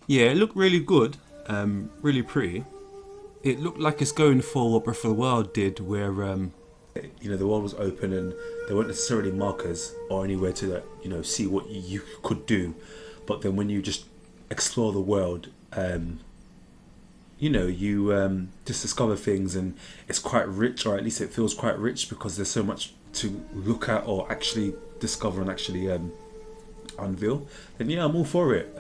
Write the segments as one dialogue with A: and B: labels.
A: Yeah, it looked really good, really pretty. It looked like it's going for what Breath of the Wild did, where the world was open and there weren't necessarily markers or anywhere to see what you could do. But then when you just explore the world, you just discover things, and it's quite rich, or at least it feels quite rich because there's so much to look at or actually discover and actually unveil. Then yeah, I'm all for it.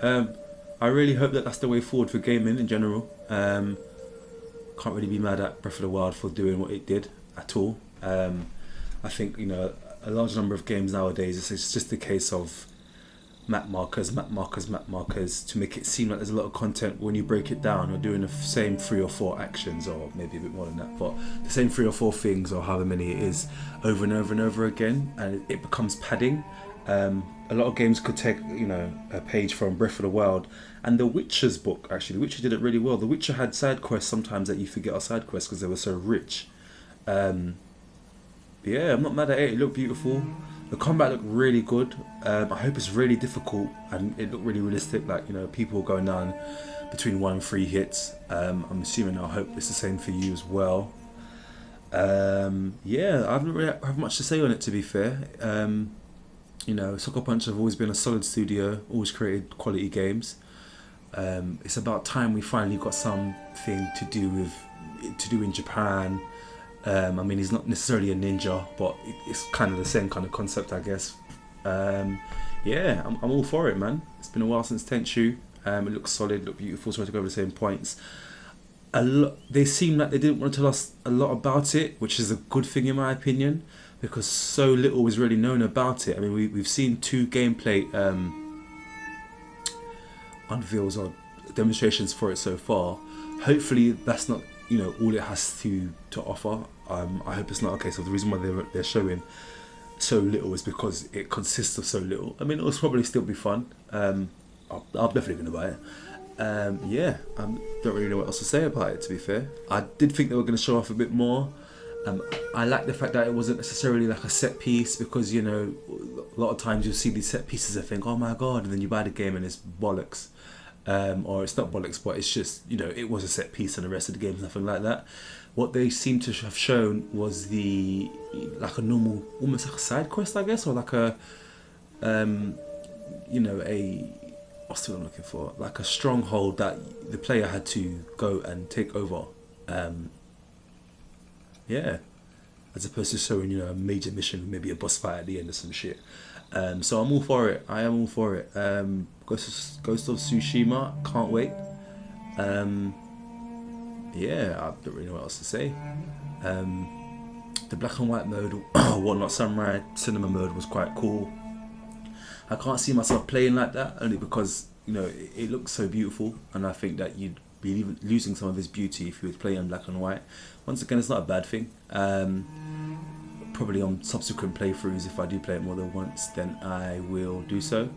A: I really hope that that's the way forward for gaming in general. Can't really be mad at Breath of the Wild for doing what it did at all. I think a large number of games nowadays it's just a case of map markers, map markers, map markers to make it seem like there's a lot of content. When you break it down, you're doing the same three or four actions, or maybe a bit more than that, but the same three or four things, or however many it is, over and over and over again, and it becomes padding. A lot of games could take a page from Breath of the Wild, and The Witcher's book actually. The Witcher did it really well. The Witcher had side quests sometimes that you forget are side quests because they were so rich. Um, yeah, I'm not mad at it. It looked beautiful. The combat looked really good. I hope it's really difficult and it looked really realistic. Like people going down between 1 and 3 hits. I'm assuming. I hope it's the same for you as well. Yeah, I haven't really have much to say on it, to be fair. Sucker Punch have always been a solid studio, always created quality games. It's about time we finally got something to do in Japan. I mean, he's not necessarily a ninja, but it's kind of the same kind of concept, I guess. Yeah, I'm all for it, man. It's been a while since Tenchu. It looks solid, look beautiful. Sorry to go over the same points. They seem like they didn't want to tell us a lot about it, which is a good thing in my opinion, because so little was really known about it. I mean, we've seen two gameplay unveils or demonstrations for it so far. Hopefully, that's not all it has to offer. I hope it's not a case of the reason why they're showing so little is because it consists of so little. I mean, it'll probably still be fun. I'm definitely going to buy it. Yeah, I don't really know what else to say about it, to be fair. I did think they were going to show off a bit more. I like the fact that it wasn't necessarily like a set piece, because a lot of times you'll see these set pieces and think, oh my god, and then you buy the game and it's bollocks. Or it's not bollocks, but it's just it was a set piece and the rest of the game is nothing like that. What they seem to have shown was like a normal, almost like a side quest, I guess, or like a what's the word I'm looking for, like a stronghold that the player had to go and take over. Um, yeah, as opposed to showing a major mission, maybe a boss fight at the end or some shit. So I'm all for it. I am all for it. Ghost of Tsushima, can't wait. Um, yeah, I don't really know what else to say. The black and white mode, whatnot, samurai cinema mode was quite cool. I can't see myself playing like that, only because it looks so beautiful, and I think that you'd be losing some of its beauty if you were playing in black and white. Once again, it's not a bad thing. Probably on subsequent playthroughs, if I do play it more than once, then I will do so.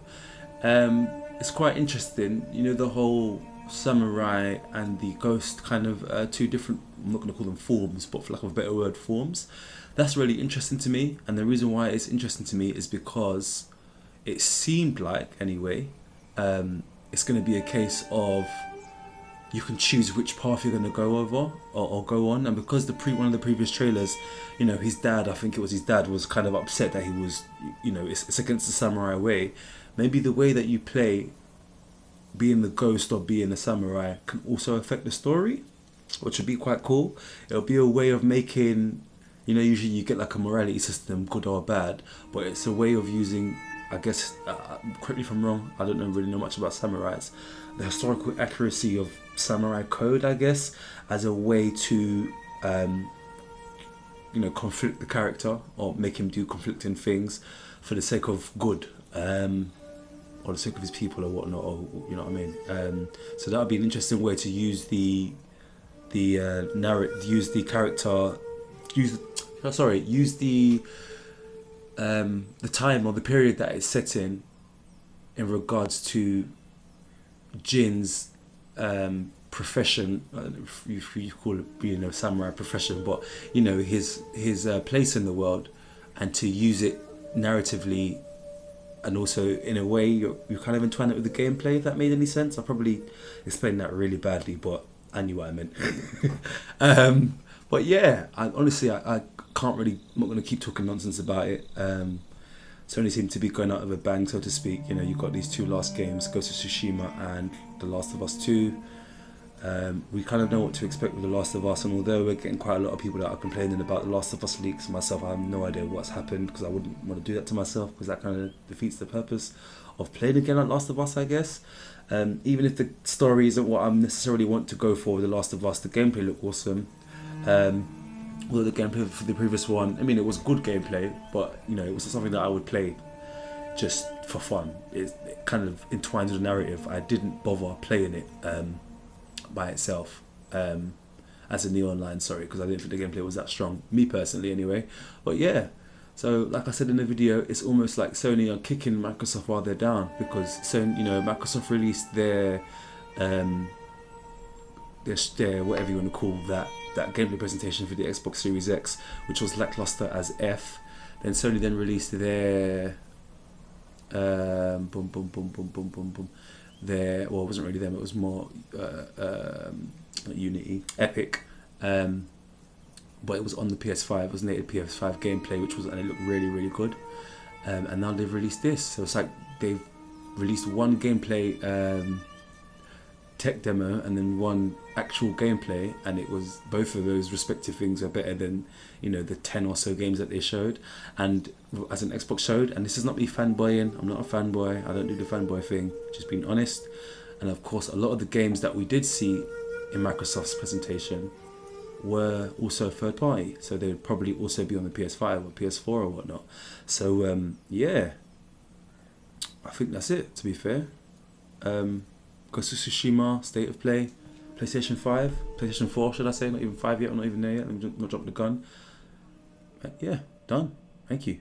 A: It's quite interesting, the whole samurai and the ghost kind of two different, I'm not going to call them forms, but for lack of a better word, forms. That's really interesting to me, and the reason why it's interesting to me is because it seemed like, anyway, it's going to be a case of you can choose which path you're going to go over or go on. And because one of the previous trailers, his dad, I think it was his dad, was kind of upset that he was, it's against the samurai way. Maybe the way that you play, being the ghost or being the samurai, can also affect the story, which would be quite cool. It'll be a way of making, usually you get like a morality system, good or bad, but it's a way of using, I guess, correct me if I'm wrong, I don't really know much about samurais, the historical accuracy of samurai code, I guess, as a way to, conflict the character or make him do conflicting things for the sake of good, or the sake of his people or whatnot, or you know what I mean. So that would be an interesting way to use use the character, use the time or the period that it's set in regards to Jin's profession. If you call it being a samurai profession, but his place in the world, and to use it narratively and also in a way you're kind of entwined it with the gameplay. If that made any sense, I probably explained that really badly, but I knew what I meant. But yeah, I can't really. I'm not going to keep talking nonsense about it. Sony seemed to be going out of a bang, so to speak. You know, you've got these two last games, Ghost of Tsushima and The Last of Us 2. We kind of know what to expect with The Last of Us, and although we're getting quite a lot of people that are complaining about The Last of Us leaks, myself, I have no idea what's happened, because I wouldn't want to do that to myself, because that kind of defeats the purpose of playing again like Last of Us, I guess. Even if the story isn't what I necessarily want to go for with The Last of Us, the gameplay looked awesome. Although the gameplay for the previous one, I mean, it was good gameplay, but you know, it was something that I would play just for fun. It kind of entwines with the narrative. I didn't bother playing it by itself, as in the online, sorry, because I didn't think the gameplay was that strong, me personally anyway. But yeah, so like I said in the video, it's almost like Sony are kicking Microsoft while they're down, because Sony, you know, Microsoft released their whatever you want to call that gameplay presentation for the Xbox Series X, which was lackluster as F. Then Sony then released their their, well, it wasn't really them, it was more Unity, Epic, but it was on the PS5, it was native PS5 gameplay, and it looked really, really good. And now they've released this, so it's like they've released one gameplay tech demo and then one actual gameplay, and it was, both of those respective things are better than, you know, the 10 or so games that they showed, and as an Xbox showed. And this is not me fanboying, I'm not a fanboy, I don't do the fanboy thing, just being honest. And of course, a lot of the games that we did see in Microsoft's presentation were also third party, so they would probably also be on the PS5 or PS4 or whatnot. So yeah, I think that's it, to be fair. Ghost of Tsushima, State of Play, PlayStation 5, PlayStation 4 should I say, not even 5 yet, I'm not even there yet, let me not drop the gun. Yeah, done, thank you.